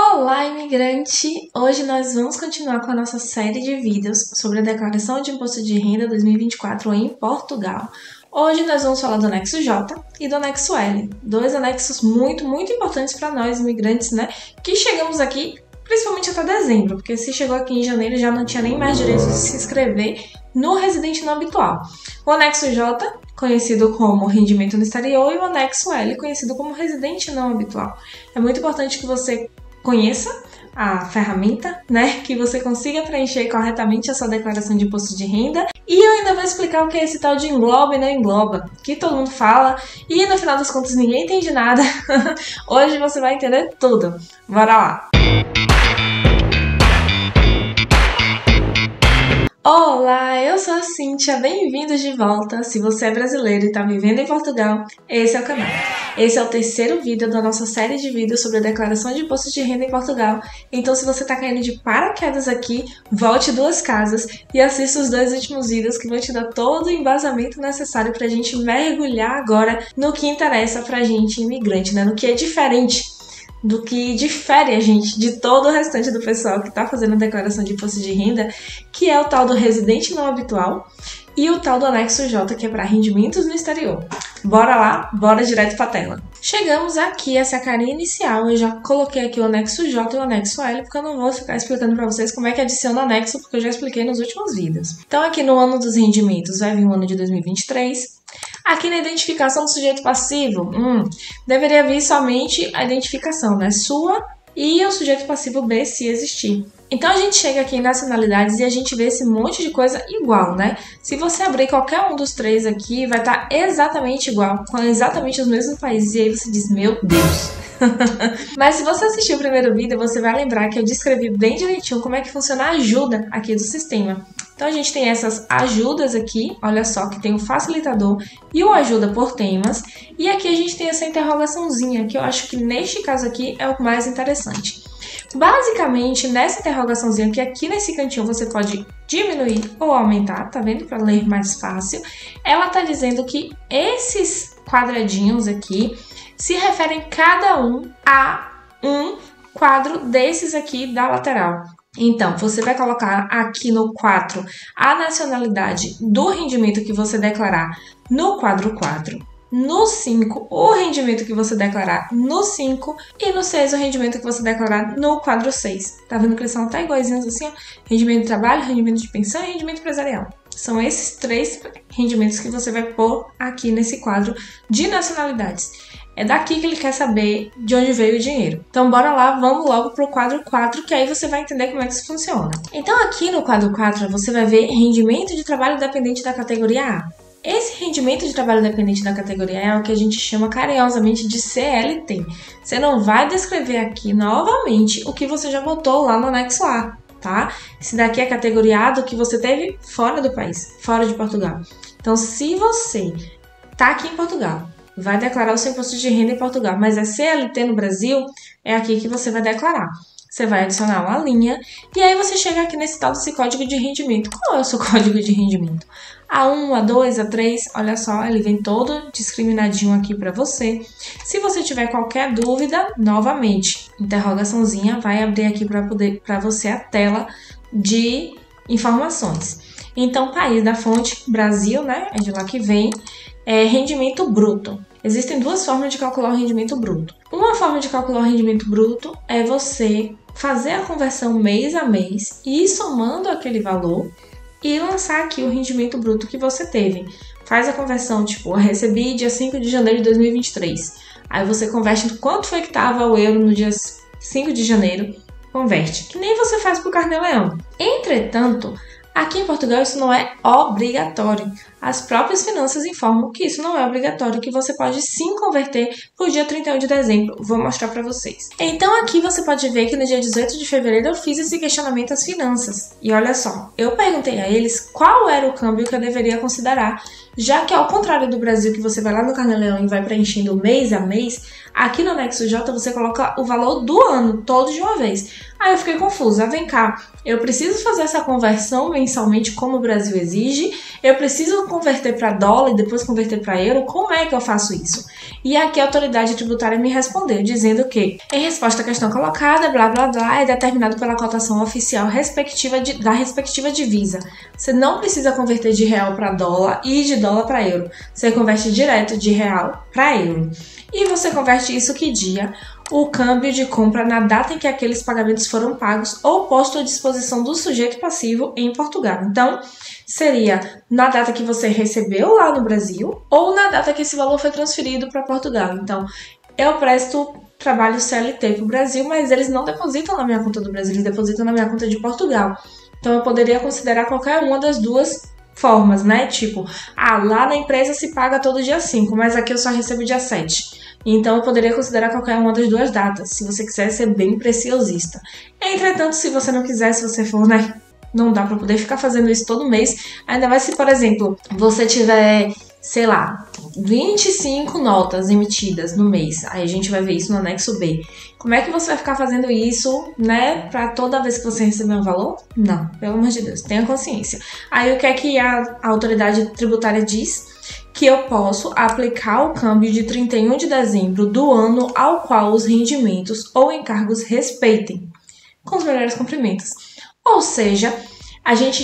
Olá, imigrante! Hoje nós vamos continuar com a nossa série de vídeos sobre a Declaração de Imposto de Renda 2024 em Portugal. Hoje nós vamos falar do anexo J e do anexo L, dois anexos muito importantes para nós, imigrantes, né? Que chegamos aqui principalmente até dezembro, porque se chegou aqui em janeiro já não tinha nem mais direito de se inscrever no residente não habitual. O anexo J, conhecido como rendimento no exterior, e o anexo L, conhecido como residente não habitual. É muito importante que você conheça a ferramenta, né? Que você consiga preencher corretamente a sua declaração de imposto de renda. E eu ainda vou explicar o que é esse tal de engloba e não engloba, que todo mundo fala e no final das contas ninguém entende nada. Hoje você vai entender tudo. Bora lá! Olá, eu sou a Cíntia, bem-vindos de volta. Se você é brasileiro e está vivendo em Portugal, esse é o canal. Esse é o terceiro vídeo da nossa série de vídeos sobre a declaração de imposto de renda em Portugal. Então, se você está caindo de paraquedas aqui, volte duas casas e assista os dois últimos vídeos que vão te dar todo o embasamento necessário para a gente mergulhar agora no que interessa para a gente imigrante, né? No que é diferente, do que difere a gente de todo o restante do pessoal que está fazendo a declaração de imposto de renda, que é o tal do residente não habitual e o tal do anexo J, que é para rendimentos no exterior. Bora lá, bora direto para a tela. Chegamos aqui, essa é a carinha inicial. Eu já coloquei aqui o anexo J e o anexo L, porque eu não vou ficar explicando para vocês como é que adiciona anexo, porque eu já expliquei nos últimos vídeos. Então aqui no ano dos rendimentos vai vir o ano de 2023. Aqui na identificação do sujeito passivo, deveria vir somente a identificação, né? Sua e o sujeito passivo B, se existir. Então a gente chega aqui em nacionalidades e a gente vê esse monte de coisa igual, né? Se você abrir qualquer um dos três aqui, vai estar exatamente igual, com exatamente os mesmos países. E aí você diz, meu Deus! Mas se você assistiu o primeiro vídeo, você vai lembrar que eu descrevi bem direitinho como é que funciona a ajuda aqui do sistema. Então a gente tem essas ajudas aqui, olha só, que tem o facilitador e o ajuda por temas. E aqui a gente tem essa interrogaçãozinha, que eu acho que neste caso aqui é o mais interessante. Basicamente, nessa interrogaçãozinha, que aqui nesse cantinho você pode diminuir ou aumentar, tá vendo? Para ler mais fácil. Ela tá dizendo que esses quadradinhos aqui se referem cada um a um quadro desses aqui da lateral. Então, você vai colocar aqui no 4 a nacionalidade do rendimento que você declarar no quadro 4. No 5, o rendimento que você declarar no 5. E no 6, o rendimento que você declarar no quadro 6. Tá vendo que eles são até iguaizinhos assim, ó? Rendimento de trabalho, rendimento de pensão e rendimento empresarial. São esses três rendimentos que você vai pôr aqui nesse quadro de nacionalidades. É daqui que ele quer saber de onde veio o dinheiro. Então, bora lá, vamos logo para o quadro 4, que aí você vai entender como é que isso funciona. Então, aqui no quadro 4, você vai ver rendimento de trabalho dependente da categoria A. Esse rendimento de trabalho dependente da categoria A é o que a gente chama carinhosamente de CLT. Você não vai descrever aqui novamente o que você já botou lá no anexo A, tá? Esse daqui é a categoria A do que você teve fora do país, fora de Portugal. Então, se você tá aqui em Portugal, vai declarar o seu imposto de renda em Portugal, mas é CLT no Brasil, é aqui que você vai declarar. Você vai adicionar uma linha e aí você chega aqui nesse tal desse código de rendimento. Qual é o seu código de rendimento? A1, A2, A3, olha só, ele vem todo discriminadinho aqui para você. Se você tiver qualquer dúvida, novamente, interrogaçãozinha vai abrir aqui para você a tela de informações. Então, país da fonte, Brasil, né? É de lá que vem. Rendimento bruto. Existem duas formas de calcular o rendimento bruto. Uma forma de calcular o rendimento bruto é você fazer a conversão mês a mês e ir somando aquele valor e lançar aqui o rendimento bruto que você teve. Faz a conversão, tipo, eu recebi dia 5 de janeiro de 2023. Aí você converte quanto foi que estava o euro no dia 5 de janeiro, converte. Que nem você faz para o Carnê-Leão. Entretanto, aqui em Portugal isso não é obrigatório. As próprias finanças informam que isso não é obrigatório, que você pode sim converter por dia 31 de dezembro. Vou mostrar para vocês. Então aqui você pode ver que no dia 18 de fevereiro eu fiz esse questionamento às finanças. E olha só, eu perguntei a eles qual era o câmbio que eu deveria considerar, já que ao contrário do Brasil, que você vai lá no Carnê-Leão e vai preenchendo mês a mês, Aqui no anexo J você coloca o valor do ano, todo de uma vez. Aí eu fiquei confusa. Vem cá, eu preciso fazer essa conversão mensalmente como o Brasil exige? Eu preciso converter para dólar e depois converter para euro? Como é que eu faço isso? E aqui a autoridade tributária me respondeu, dizendo que, em resposta à questão colocada, blá blá blá, é determinado pela cotação oficial da respectiva divisa. Você não precisa converter de real para dólar e de dólar para euro. Você converte direto de real para euro. E você converte isso que dia? O câmbio de compra na data em que aqueles pagamentos foram pagos ou posto à disposição do sujeito passivo em Portugal. Então, seria na data que você recebeu lá no Brasil ou na data que esse valor foi transferido para Portugal. Então, eu presto trabalho CLT para o Brasil, mas eles não depositam na minha conta do Brasil, eles depositam na minha conta de Portugal. Então, eu poderia considerar qualquer uma das duas formas, né? Tipo, lá na empresa se paga todo dia 5, mas aqui eu só recebo dia 7. Então, eu poderia considerar qualquer uma das duas datas, se você quiser ser bem preciosista. Entretanto, se você não quiser, se você for, né? Não dá pra poder ficar fazendo isso todo mês. Ainda mais se, por exemplo, você tiver, sei lá, 25 notas emitidas no mês. Aí a gente vai ver isso no anexo B. Como é que você vai ficar fazendo isso, né? Pra toda vez que você receber um valor? Não, pelo amor de Deus, tenha consciência. Aí o que é que a autoridade tributária diz? Que eu posso aplicar o câmbio de 31 de dezembro do ano ao qual os rendimentos ou encargos respeitem, com os melhores cumprimentos. Ou seja, a gente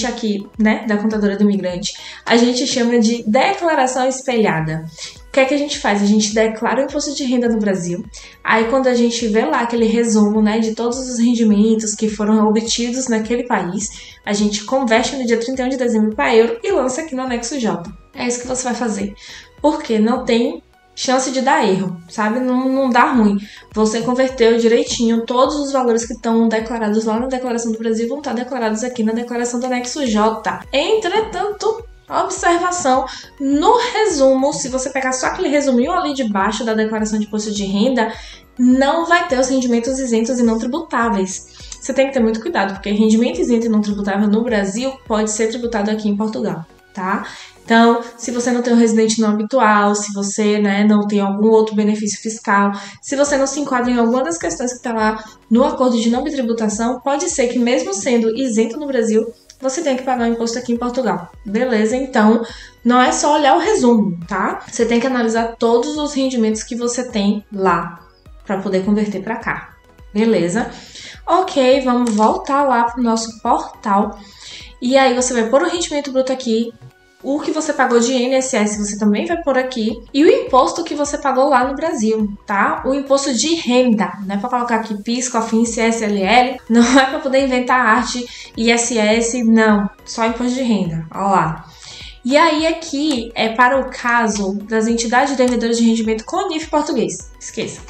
aqui, né, da contadora do imigrante, a gente chama de declaração espelhada. O que é que a gente faz? A gente declara o imposto de renda no Brasil. Aí quando a gente vê lá aquele resumo, né, de todos os rendimentos que foram obtidos naquele país, a gente converte no dia 31 de dezembro para euro e lança aqui no anexo J. É isso que você vai fazer. Porque não tem chance de dar erro, sabe? Não dá ruim. Você converteu direitinho, todos os valores que estão declarados lá na declaração do Brasil vão estar declarados aqui na declaração do anexo J. Entretanto, observação, no resumo, se você pegar só aquele resuminho ali de baixo da declaração de imposto de renda, não vai ter os rendimentos isentos e não tributáveis. Você tem que ter muito cuidado, porque rendimento isento e não tributável no Brasil pode ser tributado aqui em Portugal, tá? Então, se você não tem um residente não habitual, se você, né, não tem algum outro benefício fiscal, se você não se enquadra em alguma das questões que está lá no acordo de não tributação, pode ser que mesmo sendo isento no Brasil, você tem que pagar o imposto aqui em Portugal. Beleza? Então, não é só olhar o resumo, tá? Você tem que analisar todos os rendimentos que você tem lá para poder converter para cá. Beleza? Ok, vamos voltar lá para o nosso portal. E aí você vai pôr o rendimento bruto aqui. O que você pagou de INSS você também vai pôr aqui. E o imposto que você pagou lá no Brasil, tá? O imposto de renda. Não é para colocar aqui PIS, COFINS, CSLL. Não é para poder inventar arte, ISS, não. Só imposto de renda. Olha lá. E aí aqui é para o caso das entidades devedoras de rendimento com NIF português. Esqueça.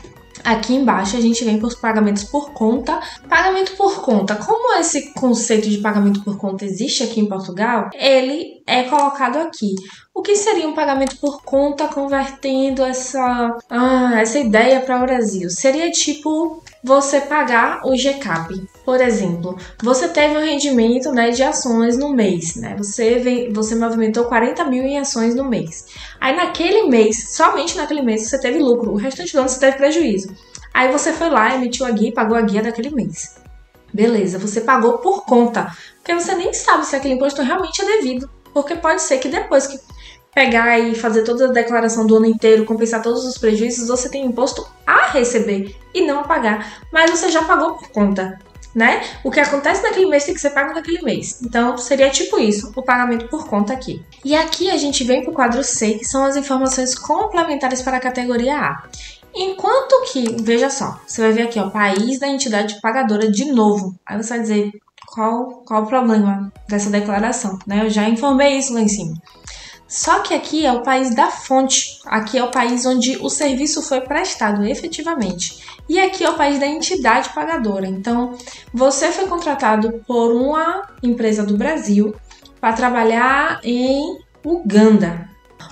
Aqui embaixo a gente vem para os pagamentos por conta. Pagamento por conta. Como esse conceito de pagamento por conta existe aqui em Portugal, ele é colocado aqui. O que seria um pagamento por conta convertendo essa ideia para o Brasil? Seria tipo você pagar o GCAP. Por exemplo, você teve um rendimento, né, de ações no mês, né? Você movimentou 40 mil em ações no mês. Aí naquele mês, somente naquele mês, você teve lucro. O restante do ano você teve prejuízo. Aí você foi lá, emitiu a guia e pagou a guia daquele mês. Beleza, você pagou por conta. Porque você nem sabe se aquele imposto realmente é devido. Porque pode ser que depois que pegar e fazer toda a declaração do ano inteiro, compensar todos os prejuízos, você tem imposto a receber e não a pagar. Mas você já pagou por conta, né? O que acontece naquele mês tem que ser pago naquele mês. Então, seria tipo isso, o pagamento por conta aqui. E aqui a gente vem para o quadro C, que são as informações complementares para a categoria A. Enquanto que, veja só, você vai ver aqui, ó, país da entidade pagadora de novo. Aí você vai dizer qual o problema dessa declaração, né? Eu já informei isso lá em cima. Só que aqui é o país da fonte, aqui é o país onde o serviço foi prestado efetivamente. E aqui é o país da entidade pagadora. Então, você foi contratado por uma empresa do Brasil para trabalhar em Uganda.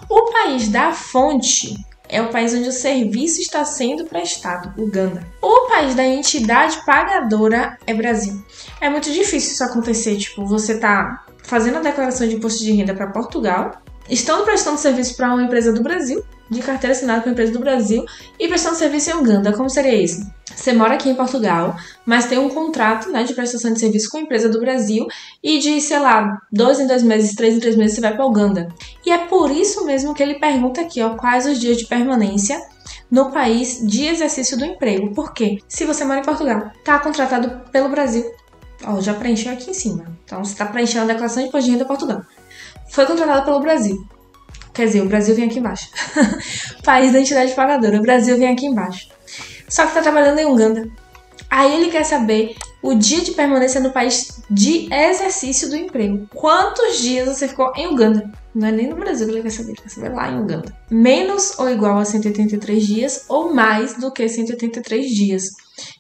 O país da fonte é o país onde o serviço está sendo prestado, Uganda. O país da entidade pagadora é Brasil. É muito difícil isso acontecer, tipo, você tá fazendo a declaração de imposto de renda para Portugal, estão prestando serviço para uma empresa do Brasil de carteira assinada com a empresa do Brasil e prestando serviço em Uganda. Como seria isso? Você mora aqui em Portugal, mas tem um contrato, né, de prestação de serviço com a empresa do Brasil e de, sei lá, 2 em 2 meses, 3 em 3 meses você vai para Uganda. E é por isso mesmo que ele pergunta aqui, ó, quais os dias de permanência no país de exercício do emprego. Por quê? Se você mora em Portugal, tá contratado pelo Brasil. Ó, já preencheu aqui em cima. Então, você está preenchendo a declaração de imposto de renda Portugal. Foi contratado pelo Brasil. Quer dizer, o Brasil vem aqui embaixo. País da entidade pagadora. O Brasil vem aqui embaixo. Só que tá trabalhando em Uganda. Aí ele quer saber o dia de permanência no país de exercício do emprego. Quantos dias você ficou em Uganda? Não é nem no Brasil que ele quer saber lá em Uganda. Menos ou igual a 183 dias ou mais do que 183 dias.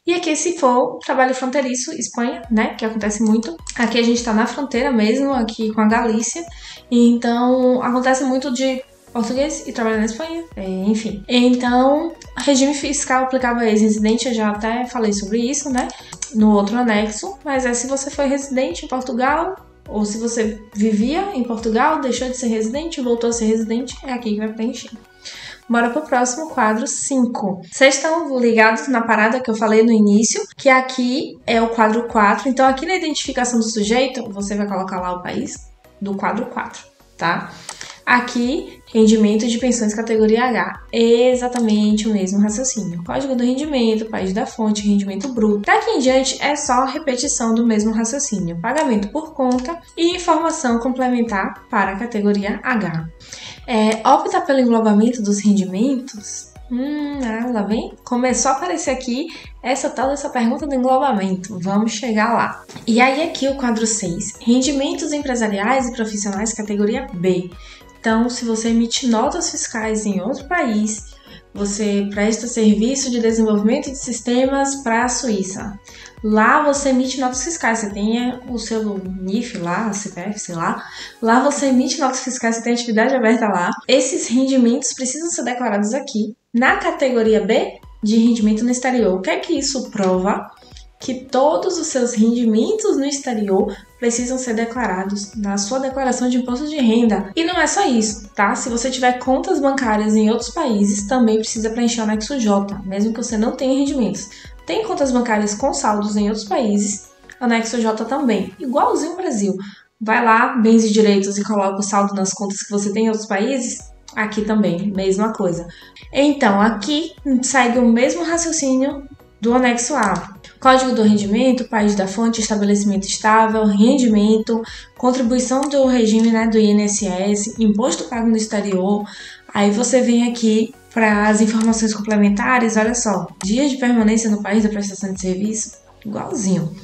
E aqui, se for trabalho fronteiriço, Espanha, né, que acontece muito. Aqui a gente tá na fronteira mesmo, aqui com a Galícia. Então, acontece muito de português e trabalhar na Espanha, enfim. Então, regime fiscal aplicável a ex-residente, eu já até falei sobre isso, né, no outro anexo. Mas se você foi residente em Portugal, ou se você vivia em Portugal, deixou de ser residente, voltou a ser residente, é aqui que vai preencher. Bora pro próximo quadro 5. Vocês estão ligados na parada que eu falei no início, que aqui é o quadro 4. Então, aqui na identificação do sujeito, você vai colocar lá o país do quadro 4, tá? Aqui, rendimento de pensões categoria H. Exatamente o mesmo raciocínio. Código do rendimento, país da fonte, rendimento bruto. Daqui em diante é só repetição do mesmo raciocínio. Pagamento por conta e informação complementar para a categoria H. Opta pelo englobamento dos rendimentos? Lá vem. Começou a aparecer aqui essa pergunta do englobamento. Vamos chegar lá. E aí aqui o quadro 6. Rendimentos empresariais e profissionais categoria B. Então, se você emite notas fiscais em outro país, você presta serviço de desenvolvimento de sistemas para a Suíça. Lá você emite notas fiscais, você tem o seu NIF lá, CPF, sei lá. Lá você emite notas fiscais, você tem atividade aberta lá. Esses rendimentos precisam ser declarados aqui, na categoria B de rendimento no exterior. O que é que isso prova? Que todos os seus rendimentos no exterior precisam ser declarados na sua declaração de imposto de renda. E não é só isso, tá? Se você tiver contas bancárias em outros países, também precisa preencher o anexo J, mesmo que você não tenha rendimentos. Tem contas bancárias com saldos em outros países, anexo J também, igualzinho ao Brasil. Vai lá, bens e direitos e coloca o saldo nas contas que você tem em outros países, aqui também, mesma coisa. Então, aqui segue o mesmo raciocínio do anexo A. Código do rendimento, país da fonte, estabelecimento estável, rendimento, contribuição do regime, né, do INSS, imposto pago no exterior. Aí você vem aqui para as informações complementares, olha só, dias de permanência no país da prestação de serviço, igualzinho.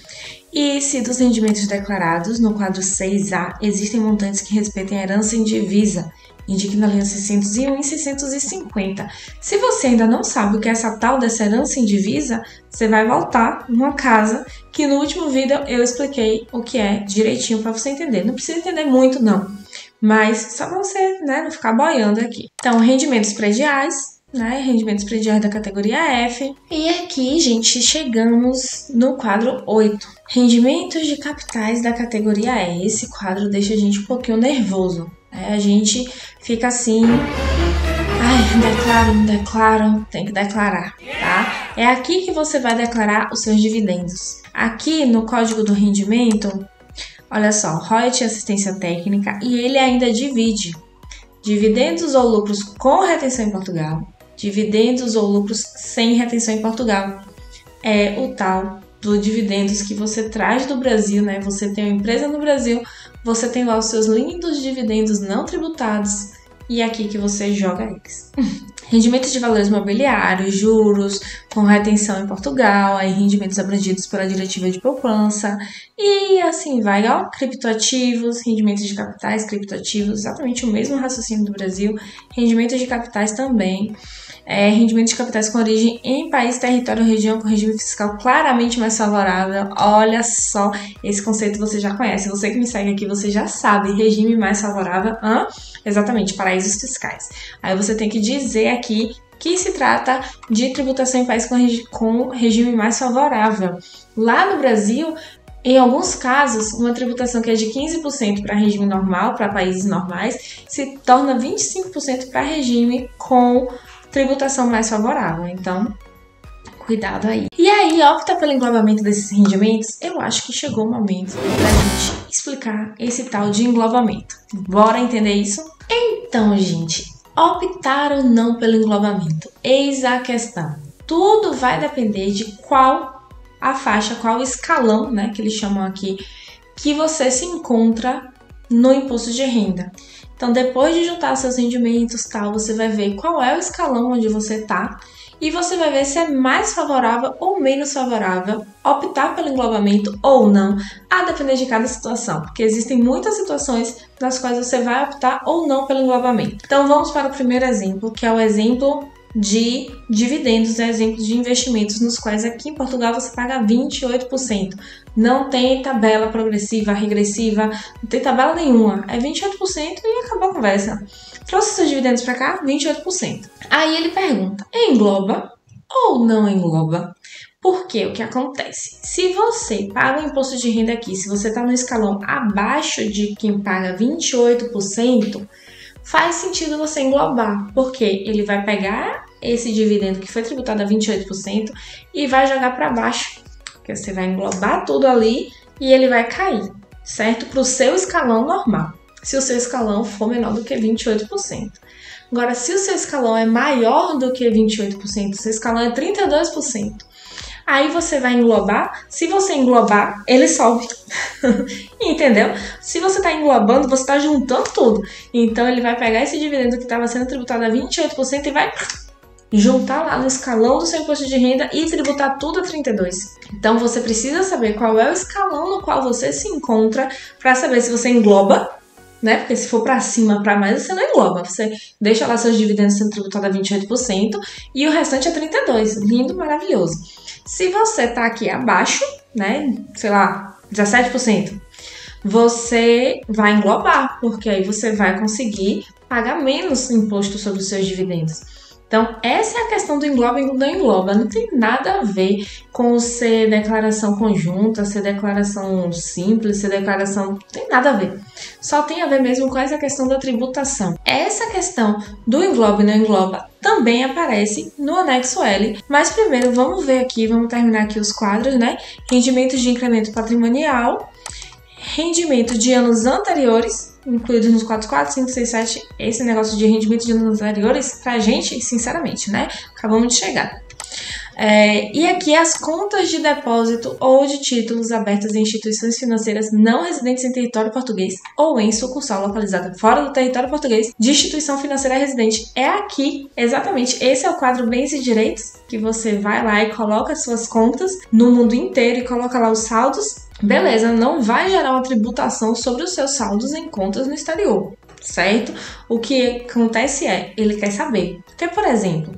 E se dos rendimentos declarados no quadro 6A existem montantes que respeitem a herança indivisa, indique na linha 601 e 650. Se você ainda não sabe o que é essa tal dessa herança indivisa, você vai voltar numa casa que no último vídeo eu expliquei o que é direitinho para você entender. Não precisa entender muito não, mas só para você, né, não ficar boiando aqui. Então, rendimentos prediais, né, rendimentos prediais da categoria F. E aqui, gente, chegamos no quadro 8. Rendimentos de capitais da categoria E. Esse quadro deixa a gente um pouquinho nervoso. A gente fica assim, não declaro, tem que declarar, tá? É aqui que você vai declarar os seus dividendos. Aqui no código do rendimento, olha só, royalties e assistência técnica, e ele ainda divide dividendos ou lucros com retenção em Portugal, dividendos ou lucros sem retenção em Portugal. É o tal do dividendos que você traz do Brasil, né? Você tem uma empresa no Brasil, você tem lá os seus lindos dividendos não tributados e é aqui que você joga eles. Rendimentos de valores mobiliários, juros, com retenção em Portugal, aí rendimentos abrangidos pela diretiva de poupança e assim vai, ó, criptoativos, rendimentos de capitais, criptoativos, exatamente o mesmo raciocínio do Brasil, rendimentos de capitais também. Rendimentos de capitais com origem em país, território ou região com regime fiscal claramente mais favorável. Olha só, esse conceito você já conhece. Você que me segue aqui, você já sabe. Regime mais favorável, exatamente, paraísos fiscais. Aí você tem que dizer aqui que se trata de tributação em país com regime mais favorável. Lá no Brasil, Em alguns casos, uma tributação que é de 15% para regime normal, para países normais, se torna 25% para regime com tributação mais favorável. Então, cuidado aí. E aí, opta pelo englobamento desses rendimentos? Eu acho que chegou o momento da gente explicar esse tal de englobamento. Bora entender isso? Então, gente, optar ou não pelo englobamento? Eis a questão. Tudo vai depender de qual a faixa, qual o escalão, né, que eles chamam aqui, que você se encontra no imposto de renda. Então, depois de juntar seus rendimentos, tal, você vai ver qual é o escalão onde você tá e você vai ver se é mais favorável ou menos favorável optar pelo englobamento ou não, a depender de cada situação, porque existem muitas situações nas quais você vai optar ou não pelo englobamento. Então, vamos para o primeiro exemplo, que é o exemplo de dividendos, exemplos de investimentos nos quais aqui em Portugal você paga 28%. Não tem tabela progressiva, regressiva, não tem tabela nenhuma. É 28% e acabou a conversa. Trouxe seus dividendos para cá, 28%. Aí ele pergunta, engloba ou não engloba? Porque o que acontece? Se você paga o imposto de renda aqui, se você está no escalão abaixo de quem paga 28%, faz sentido você englobar, porque ele vai pegar esse dividendo que foi tributado a 28% e vai jogar para baixo, porque você vai englobar tudo ali e ele vai cair, certo? Para o seu escalão normal, se o seu escalão for menor do que 28%. Agora, se o seu escalão é maior do que 28%, o seu escalão é 32%, aí você vai englobar. Se você englobar, ele sobe. Entendeu? Se você está englobando, você está juntando tudo. Então, ele vai pegar esse dividendo que estava sendo tributado a 28% e vai juntar lá no escalão do seu imposto de renda e tributar tudo a 32%. Então, você precisa saber qual é o escalão no qual você se encontra para saber se você engloba, né? Porque se for para cima, para mais, você não engloba. Você deixa lá seus dividendos sendo tributados a 28% e o restante é 32%. Lindo, maravilhoso. Se você tá aqui abaixo, né, sei lá, 17%, você vai englobar, porque aí você vai conseguir pagar menos imposto sobre os seus dividendos. Então, essa é a questão do engloba e do não engloba. Não tem nada a ver com ser declaração conjunta, ser declaração simples, ser declaração... Não tem nada a ver. Só tem a ver mesmo com essa questão da tributação. Essa questão do engloba e não engloba também aparece no anexo L. Mas primeiro, vamos ver aqui, vamos terminar aqui os quadros, né? Rendimentos de incremento patrimonial, rendimento de anos anteriores, incluídos nos 4, 5, 6, 7, esse negócio de rendimento de anos anteriores, pra gente, sinceramente, né? Acabamos de chegar. E aqui as contas de depósito ou de títulos abertas em instituições financeiras não residentes em território português ou em sucursal localizada fora do território português de instituição financeira residente. É aqui, exatamente, esse é o quadro Bens e Direitos, que você vai lá e coloca as suas contas no mundo inteiro e coloca lá os saldos. Beleza, não vai gerar uma tributação sobre os seus saldos em contas no exterior, certo? O que acontece é, ele quer saber. Porque, por exemplo,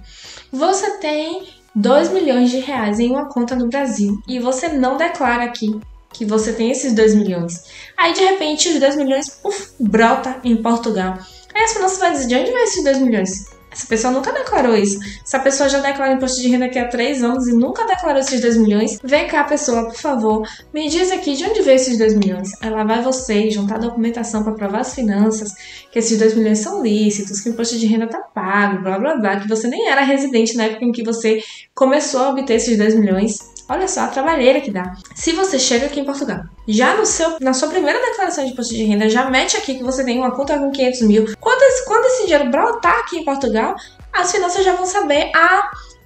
você tem 2 milhões de reais em uma conta no Brasil e você não declara aqui que você tem esses 2 milhões. Aí, de repente, os 2 milhões, brota em Portugal. Aí as finanças vão dizer, de onde vem esses 2 milhões? Essa pessoa nunca declarou isso. Essa pessoa já declara imposto de renda aqui há 3 anos e nunca declarou esses 2 milhões. Vem cá, pessoa, por favor, me diz aqui de onde veio esses 2 milhões. Aí lá vai você juntar a documentação para provar as finanças, que esses 2 milhões são lícitos, que o imposto de renda tá pago, blá blá blá, que você nem era residente na época em que você começou a obter esses 2 milhões. Olha só a trabalheira que dá. Se você chega aqui em Portugal, já na sua primeira declaração de imposto de renda, já mete aqui que você tem uma conta com 500 mil. Quando esse dinheiro brotar aqui em Portugal, as finanças já vão saber,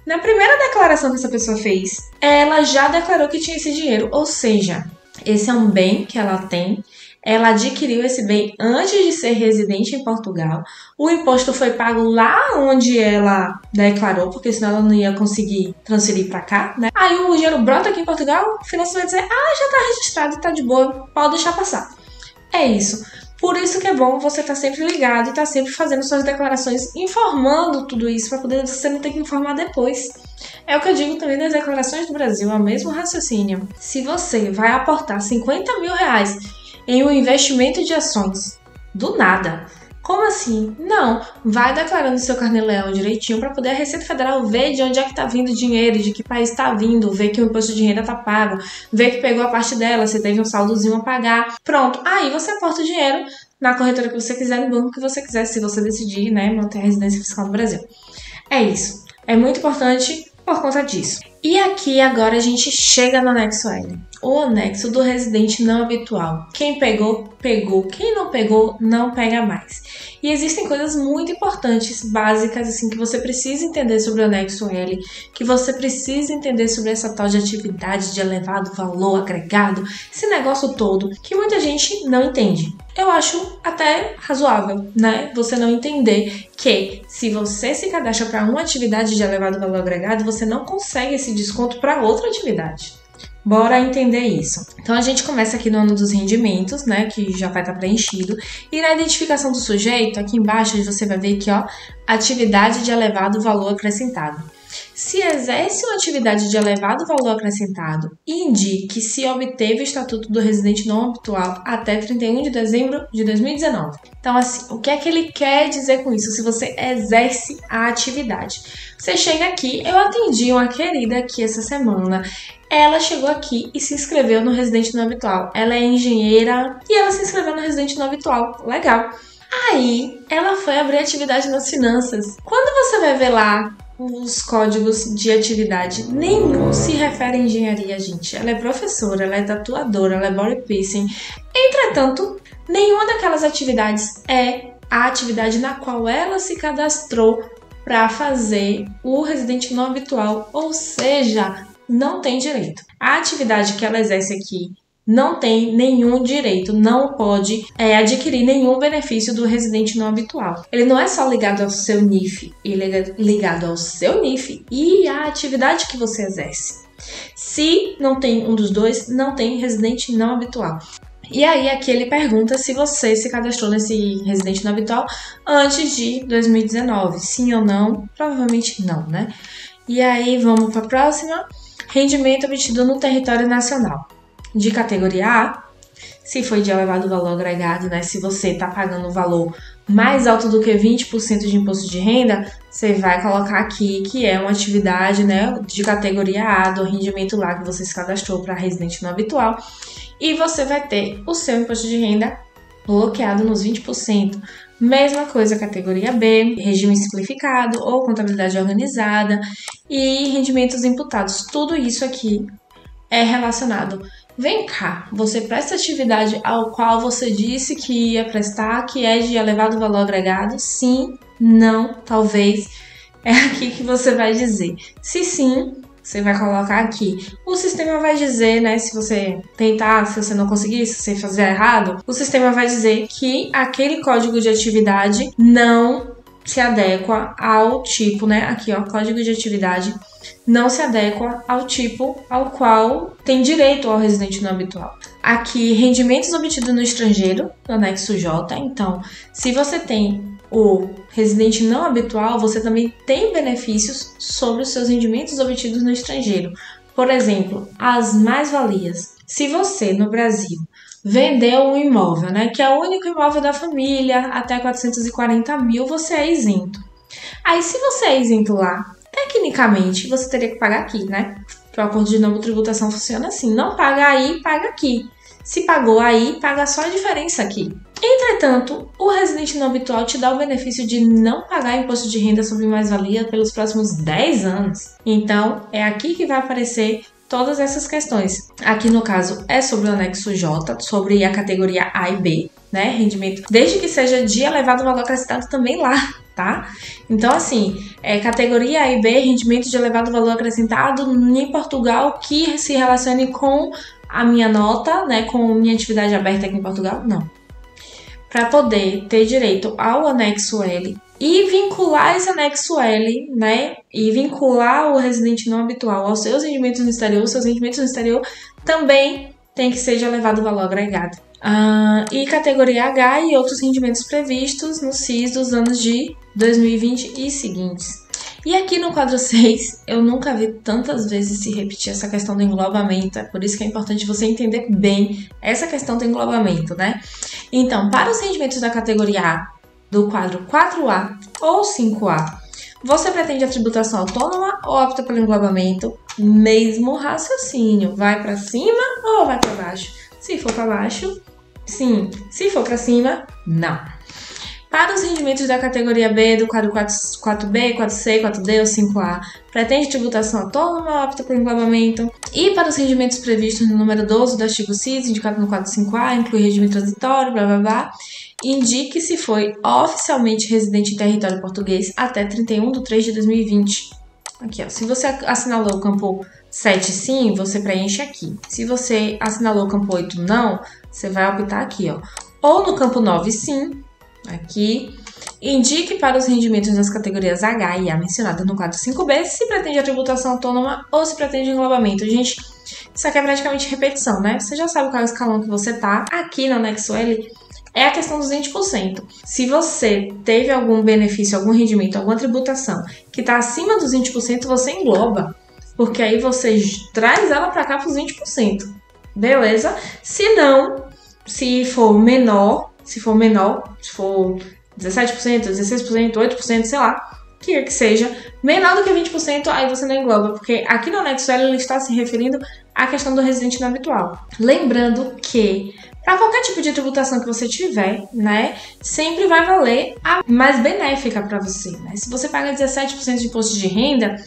na primeira declaração que essa pessoa fez, ela já declarou que tinha esse dinheiro. Ou seja, esse é um bem que ela tem. Ela adquiriu esse bem antes de ser residente em Portugal. O imposto foi pago lá onde ela declarou, porque senão ela não ia conseguir transferir para cá, né? Aí o dinheiro brota aqui em Portugal, o financeiro vai dizer, já tá registrado, tá de boa, pode deixar passar. É isso. Por isso que é bom você estar sempre ligado e estar sempre fazendo suas declarações, informando tudo isso, para poder você não ter que informar depois. É o que eu digo também das declarações do Brasil, é o mesmo raciocínio. Se você vai aportar 50 mil reais em um investimento de ações, do nada, Como assim? Não, vai declarando seu carnê-leão direitinho para poder a Receita Federal ver de onde é que tá vindo o dinheiro, de que país tá vindo, ver que o imposto de renda tá pago, ver que pegou a parte dela, se teve um saldozinho a pagar. Pronto, aí você aporta o dinheiro na corretora que você quiser, no banco que você quiser, se você decidir, né, manter a residência fiscal no Brasil. É isso. É muito importante por conta disso. E aqui agora a gente chega no anexo L. O anexo do residente não habitual. Quem pegou, pegou. Quem não pegou, não pega mais. E existem coisas muito importantes, básicas, assim, que você precisa entender sobre o anexo L, que você precisa entender sobre essa tal de atividade de elevado valor agregado, esse negócio todo, que muita gente não entende. Eu acho até razoável, né? Você não entender que se você se cadastra para uma atividade de elevado valor agregado, você não consegue esse desconto para outra atividade. Bora entender isso. Então a gente começa aqui no ano dos rendimentos, né, que já vai estar preenchido. E na identificação do sujeito, aqui embaixo você vai ver aqui, ó, atividade de elevado valor acrescentado. Se exerce uma atividade de elevado valor acrescentado, indique se obteve o Estatuto do Residente Não Habitual até 31 de dezembro de 2019. Então, assim, o que é que ele quer dizer com isso? Se você exerce a atividade. Você chega aqui, eu atendi uma querida aqui essa semana. Ela chegou aqui e se inscreveu no Residente Não Habitual. Ela é engenheira e ela se inscreveu no Residente Não Habitual. Legal. Aí, ela foi abrir atividade nas finanças. Quando você vai ver lá os códigos de atividade, nenhum se refere à engenharia, gente. Ela é professora, ela é tatuadora, ela é body piercing. Entretanto, nenhuma daquelas atividades é a atividade na qual ela se cadastrou para fazer o residente não habitual, ou seja, não tem direito. A atividade que ela exerce aqui não tem nenhum direito, não pode adquirir nenhum benefício do residente não habitual. Ele não é só ligado ao seu NIF, ele é ligado ao seu NIF e à atividade que você exerce. Se não tem um dos dois, não tem residente não habitual. E aí aqui ele pergunta se você se cadastrou nesse residente não habitual antes de 2019. Sim ou não? Provavelmente não, né? E aí vamos para a próxima. Rendimento obtido no território nacional. De categoria A, se foi de elevado valor agregado, né? Se você está pagando um valor mais alto do que 20% de imposto de renda, você vai colocar aqui que é uma atividade, né, de categoria A, do rendimento lá que você se cadastrou para residente não habitual, e você vai ter o seu imposto de renda bloqueado nos 20%. Mesma coisa, categoria B, regime simplificado ou contabilidade organizada e rendimentos imputados. Tudo isso aqui é relacionado. Vem cá, você presta atividade ao qual você disse que ia prestar, que é de elevado valor agregado? Sim, não, talvez. É aqui que você vai dizer. Se sim, você vai colocar aqui. O sistema vai dizer, né, se você tentar, se você não conseguir, se você fazer errado, o sistema vai dizer que aquele código de atividade não se adequa ao tipo, né, aqui ó, código de atividade não se adequa ao tipo ao qual tem direito ao residente não habitual. Aqui, rendimentos obtidos no estrangeiro, no anexo J. Então, se você tem o residente não habitual, você também tem benefícios sobre os seus rendimentos obtidos no estrangeiro. Por exemplo, as mais-valias. Se você, no Brasil, vendeu um imóvel, né, que é o único imóvel da família, até 440 mil, você é isento. Aí, se você é isento lá, tecnicamente, você teria que pagar aqui, né? Porque o acordo de não tributação funciona assim. Não paga aí, paga aqui. Se pagou aí, paga só a diferença aqui. Entretanto, o residente não habitual te dá o benefício de não pagar imposto de renda sobre mais-valia pelos próximos 10 anos. Então, é aqui que vai aparecer todas essas questões. Aqui, no caso, é sobre o anexo J, sobre a categoria A e B, né? Rendimento, desde que seja de elevado valor acrescentado também lá, tá? Então, assim, categoria A e B, rendimento de elevado valor acrescentado em Portugal que se relacione com a minha nota, né? Com minha atividade aberta aqui em Portugal, não. Para poder ter direito ao anexo L e vincular esse anexo L, né? E vincular o residente não habitual aos seus rendimentos no exterior, os seus rendimentos no exterior também tem que ser de elevado valor agregado. E categoria H e outros rendimentos previstos no CIS dos anos de 2020 e seguintes. E aqui no quadro 6, eu nunca vi tantas vezes se repetir essa questão do englobamento, é por isso que é importante você entender bem essa questão do englobamento, né? Então, para os rendimentos da categoria A, do quadro 4A ou 5A, você pretende a tributação autônoma ou opta pelo englobamento? Mesmo raciocínio, vai para cima ou vai para baixo? Se for para baixo, sim. Se for para cima, não. Para os rendimentos da categoria B, do quadro 4B, 4C, 4D ou 5A, pretende tributação autônoma ou opta por englobamento? E para os rendimentos previstos no número 12 do artigo 6, indicado no quadro 5A, inclui regime transitório, blá blá blá, indique se foi oficialmente residente em território português até 31 de 3 de 2020. Aqui, ó. Se você assinalou o campo 7 sim, você preenche aqui. Se você assinalou o campo 8 não, você vai optar aqui, ó. Ou no campo 9 sim, aqui, indique para os rendimentos das categorias H e A mencionadas no quadro 5B se pretende a tributação autônoma ou se pretende englobamento. Gente, isso aqui é praticamente repetição, né? Você já sabe qual é o escalão que você tá. Aqui no anexo L é a questão dos 20%. Se você teve algum benefício, algum rendimento, alguma tributação que está acima dos 20%, você engloba, porque aí você traz ela para cá para os 20%. Beleza? Se não, se for 17%, 16%, 8%, sei lá, que seja, menor do que 20%, aí você não engloba, porque aqui no anexo L ele está se referindo à questão do residente não habitual. Lembrando que para qualquer tipo de tributação que você tiver, né, sempre vai valer a mais benéfica para você, né? Se você paga 17% de imposto de renda,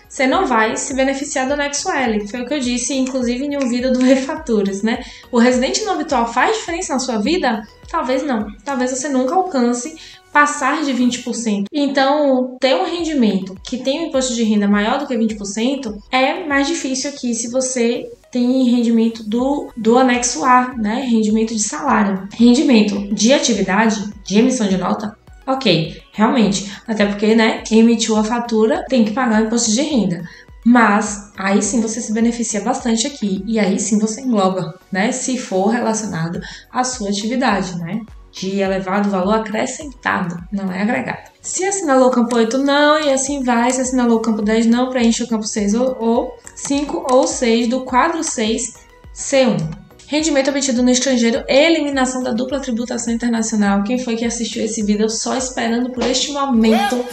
você não vai se beneficiar do anexo L. Foi o que eu disse, inclusive, em um vídeo do Refaturas, né? O residente não habitual faz diferença na sua vida? Talvez não. Talvez você nunca alcance passar de 20%. Então, ter um rendimento que tem um imposto de renda maior do que 20% é mais difícil aqui se você tem rendimento do anexo A, né? Rendimento de salário. Rendimento de atividade, de emissão de nota, ok, realmente. Até porque, né, emitiu a fatura, tem que pagar o imposto de renda. Mas aí sim você se beneficia bastante aqui. E aí sim você engloba, né? Se for relacionado à sua atividade, né? De elevado valor acrescentado, não é agregado. Se assinalou o campo 8, não, e assim vai. Se assinalou o campo 10, não, preenche o campo 6 ou 5 ou 6 do quadro 6, C1. Rendimento obtido no estrangeiro, eliminação da dupla tributação internacional. Quem foi que assistiu esse vídeo só esperando por este momento?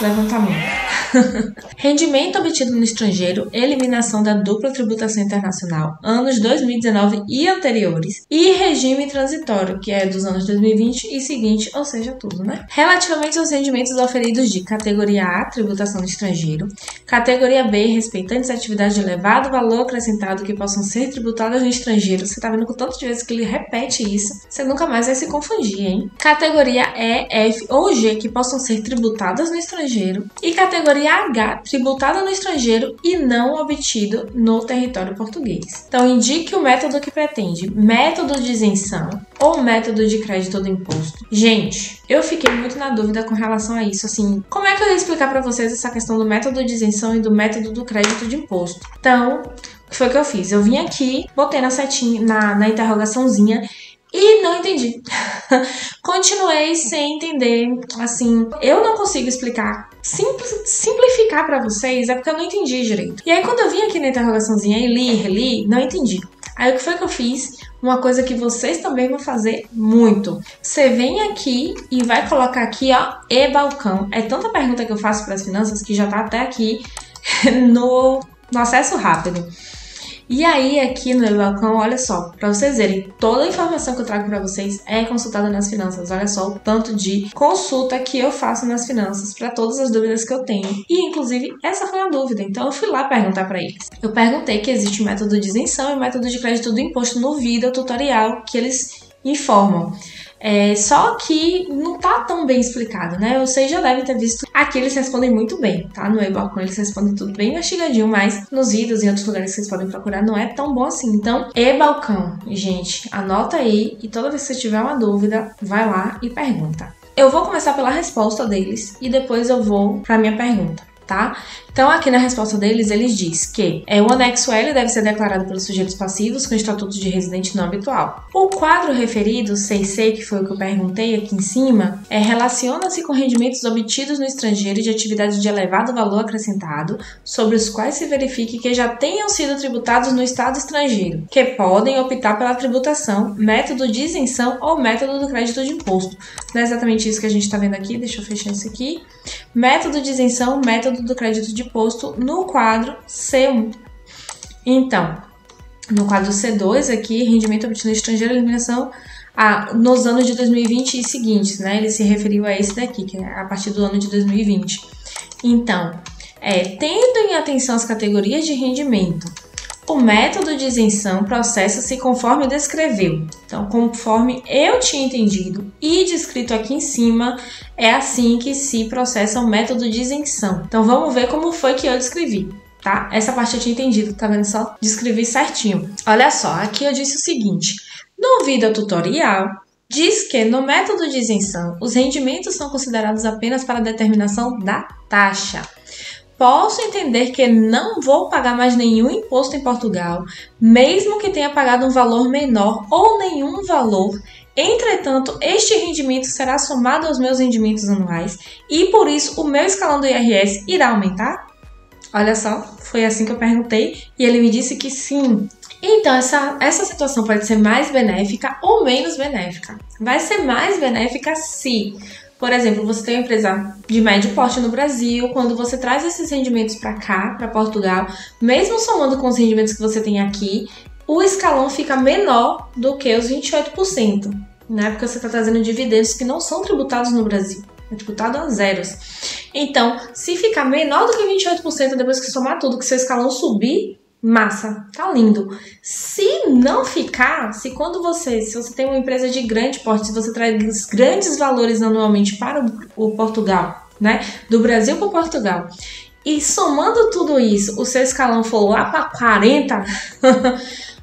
Levanta a mão. Rendimento obtido no estrangeiro, eliminação da dupla tributação internacional, anos 2019 e anteriores, e regime transitório, que é dos anos 2020 e seguinte, ou seja, tudo, né? Relativamente aos rendimentos oferidos de categoria A, tributação no estrangeiro, categoria B, respeitantes atividades de elevado valor acrescentado que possam ser tributadas no estrangeiro. Você tá vendo com tanto de vezes que ele repete isso, você nunca mais vai se confundir, hein? Categoria E, F ou G que possam ser tributadas no estrangeiro e categoria H, tributada no estrangeiro e não obtido no território português. Então, indique o método que pretende, método de isenção ou método de crédito do imposto. Gente, eu fiquei muito na dúvida com relação a isso, assim, como é que eu ia explicar para vocês essa questão do método de isenção e do método do crédito de imposto? Então, o que foi que eu fiz? Eu vim aqui, botei na setinha, na interrogaçãozinha e não entendi. Continuei sem entender, assim, eu não consigo explicar, simplificar pra vocês, é porque eu não entendi direito. E aí quando eu vim aqui na interrogaçãozinha e li, reli, não entendi. Aí o que foi que eu fiz? Uma coisa que vocês também vão fazer muito. Você vem aqui e vai colocar aqui, ó, e balcão. É tanta pergunta que eu faço para as finanças que já tá até aqui no acesso rápido. E aí, aqui no e-balcão, olha só, para vocês verem, toda a informação que eu trago para vocês é consultada nas finanças. Olha só o tanto de consulta que eu faço nas finanças para todas as dúvidas que eu tenho. E, inclusive, essa foi uma dúvida, então eu fui lá perguntar para eles. Eu perguntei que existe método de isenção e método de crédito do imposto no vídeo tutorial que eles informam. Só que não tá tão bem explicado, né? Vocês já devem ter visto. Aqui eles respondem muito bem, tá? No e-balcão eles respondem tudo bem mastigadinho, mas nos vídeos e outros lugares que vocês podem procurar não é tão bom assim. Então, e-balcão, gente, anota aí e toda vez que você tiver uma dúvida, vai lá e pergunta. Eu vou começar pela resposta deles e depois eu vou pra minha pergunta, tá? Então, aqui na resposta deles, eles diz que o anexo L deve ser declarado pelos sujeitos passivos com estatuto de residente não habitual. O quadro referido, 6C, que foi o que eu perguntei aqui em cima, relaciona-se com rendimentos obtidos no estrangeiro de atividade de elevado valor acrescentado, sobre os quais se verifique que já tenham sido tributados no estado estrangeiro, que podem optar pela tributação, método de isenção ou método do crédito de imposto. Não é exatamente isso que a gente está vendo aqui, deixa eu fechar isso aqui. Método de isenção, método do crédito de imposto no quadro C1. Então, no quadro C2 aqui, rendimento obtido no estrangeiro, eliminação nos anos de 2020 e seguintes, né? Ele se referiu a esse daqui, que é a partir do ano de 2020. Então, tendo em atenção as categorias de rendimento, o método de isenção processa-se conforme descreveu. Então, conforme eu tinha entendido e descrito aqui em cima, é assim que se processa o método de isenção. Então, vamos ver como foi que eu descrevi, tá? Essa parte eu tinha entendido, tá vendo só? Descrevi certinho. Olha só, aqui eu disse o seguinte: no vídeo tutorial, diz que no método de isenção, os rendimentos são considerados apenas para a determinação da taxa. Posso entender que não vou pagar mais nenhum imposto em Portugal, mesmo que tenha pagado um valor menor ou nenhum valor. Entretanto, este rendimento será somado aos meus rendimentos anuais e, por isso, o meu escalão do IRS irá aumentar? Olha só, foi assim que eu perguntei e ele me disse que sim. Então, essa situação pode ser mais benéfica ou menos benéfica. Vai ser mais benéfica se, por exemplo, você tem uma empresa de médio porte no Brasil, quando você traz esses rendimentos para cá, para Portugal, mesmo somando com os rendimentos que você tem aqui, o escalão fica menor do que os 28%, né? Porque você está trazendo dividendos que não são tributados no Brasil, é tributado a zeros. Então, se ficar menor do que 28% depois que somar tudo, que seu escalão subir, massa, tá lindo. Se não ficar, se você tem uma empresa de grande porte, se você traz grandes valores anualmente para o Portugal, né, do Brasil para o Portugal, e somando tudo isso, o seu escalão for lá para 40,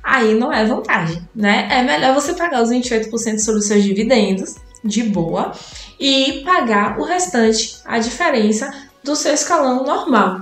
aí não é vantagem, né? É melhor você pagar os 28% sobre os seus dividendos, de boa, e pagar o restante, a diferença do seu escalão normal.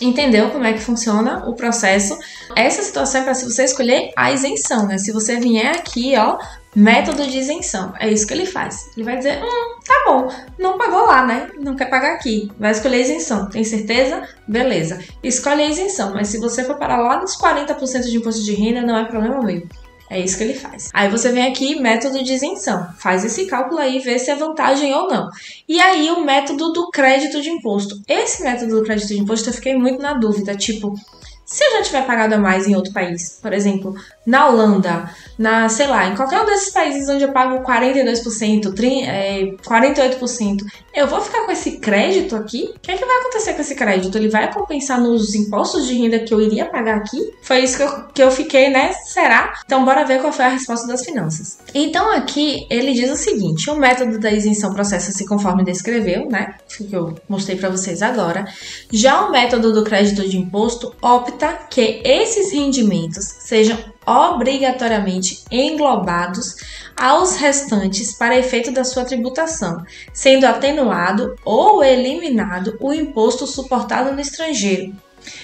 Entendeu como é que funciona o processo? Essa situação é para se você escolher a isenção, né? Se você vier aqui, ó, método de isenção, é isso que ele faz. Ele vai dizer, tá bom, não pagou lá, né? Não quer pagar aqui. Vai escolher a isenção. Tem certeza? Beleza. Escolhe a isenção, mas se você for parar lá nos 40% de imposto de renda, não é problema meu. É isso que ele faz. Aí você vem aqui, método de isenção. Faz esse cálculo aí e vê se é vantagem ou não. E aí o método do crédito de imposto. Esse método do crédito de imposto eu fiquei muito na dúvida. Tipo, se eu já tiver pagado a mais em outro país, por exemplo, na Holanda, sei lá, em qualquer um desses países onde eu pago 42%, 48%, eu vou ficar com esse crédito aqui? O que é que vai acontecer com esse crédito? Ele vai compensar nos impostos de renda que eu iria pagar aqui? Foi isso que eu fiquei, né? Será? Então, bora ver qual foi a resposta das finanças. Então, aqui, ele diz o seguinte, o método da isenção processa-se conforme descreveu, né? Que eu mostrei para vocês agora. Já o método do crédito de imposto opta que esses rendimentos sejam obrigatoriamente englobados aos restantes para efeito da sua tributação, sendo atenuado ou eliminado o imposto suportado no estrangeiro.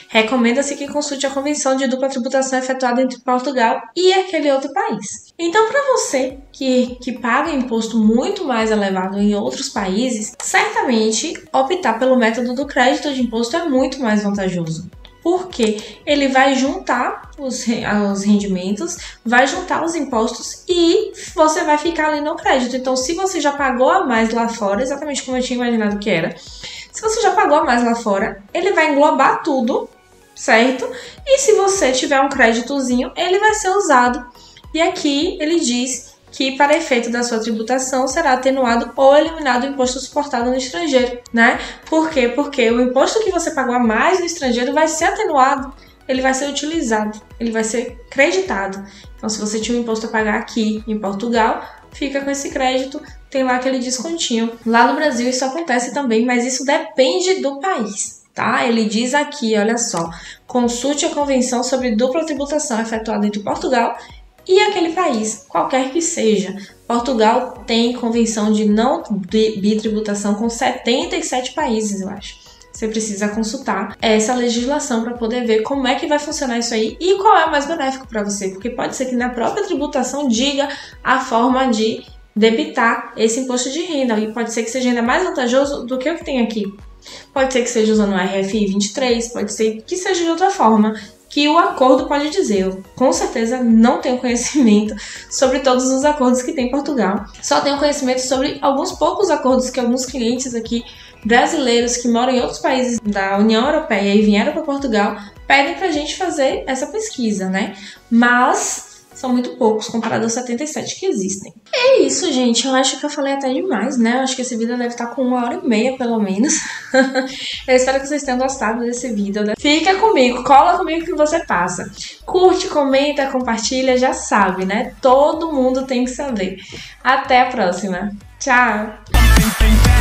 Recomenda-se que consulte a convenção de dupla tributação efetuada entre Portugal e aquele outro país. Então, para você que paga imposto muito mais elevado em outros países, certamente optar pelo método do crédito de imposto é muito mais vantajoso. Porque ele vai juntar os rendimentos, vai juntar os impostos e você vai ficar ali no crédito. Então, se você já pagou a mais lá fora, exatamente como eu tinha imaginado que era, se você já pagou a mais lá fora, ele vai englobar tudo, certo? E se você tiver um créditozinho, ele vai ser usado. E aqui ele diz que para efeito da sua tributação será atenuado ou eliminado o imposto suportado no estrangeiro, né? Por quê? Porque o imposto que você pagou a mais no estrangeiro vai ser atenuado, ele vai ser utilizado, ele vai ser creditado. Então, se você tinha um imposto a pagar aqui em Portugal, fica com esse crédito, tem lá aquele descontinho. Lá no Brasil isso acontece também, mas isso depende do país. Tá? Ele diz aqui, olha só, consulte a convenção sobre dupla tributação efetuada entre Portugal e aquele país, qualquer que seja. Portugal tem convenção de não bitributação com 77 países, eu acho. você precisa consultar essa legislação para poder ver como é que vai funcionar isso aí e qual é o mais benéfico para você, porque pode ser que na própria tributação diga a forma de debitar esse imposto de renda, e pode ser que seja ainda mais vantajoso do que o que tem aqui. Pode ser que seja usando o RFI 23, pode ser que seja de outra forma, que o acordo pode dizer. Eu, com certeza, não tenho conhecimento sobre todos os acordos que tem em Portugal. Só tenho conhecimento sobre alguns poucos acordos que alguns clientes aqui brasileiros que moram em outros países da União Europeia e vieram para Portugal pedem pra gente fazer essa pesquisa, né? Mas são muito poucos comparado aos 77 que existem. É isso, gente. Eu acho que eu falei até demais, né? Eu acho que esse vídeo deve estar com 1h30, pelo menos. Eu espero que vocês tenham gostado desse vídeo. Fica comigo, cola comigo que você passa. Curte, comenta, compartilha, já sabe, né? Todo mundo tem que saber. Até a próxima. Tchau!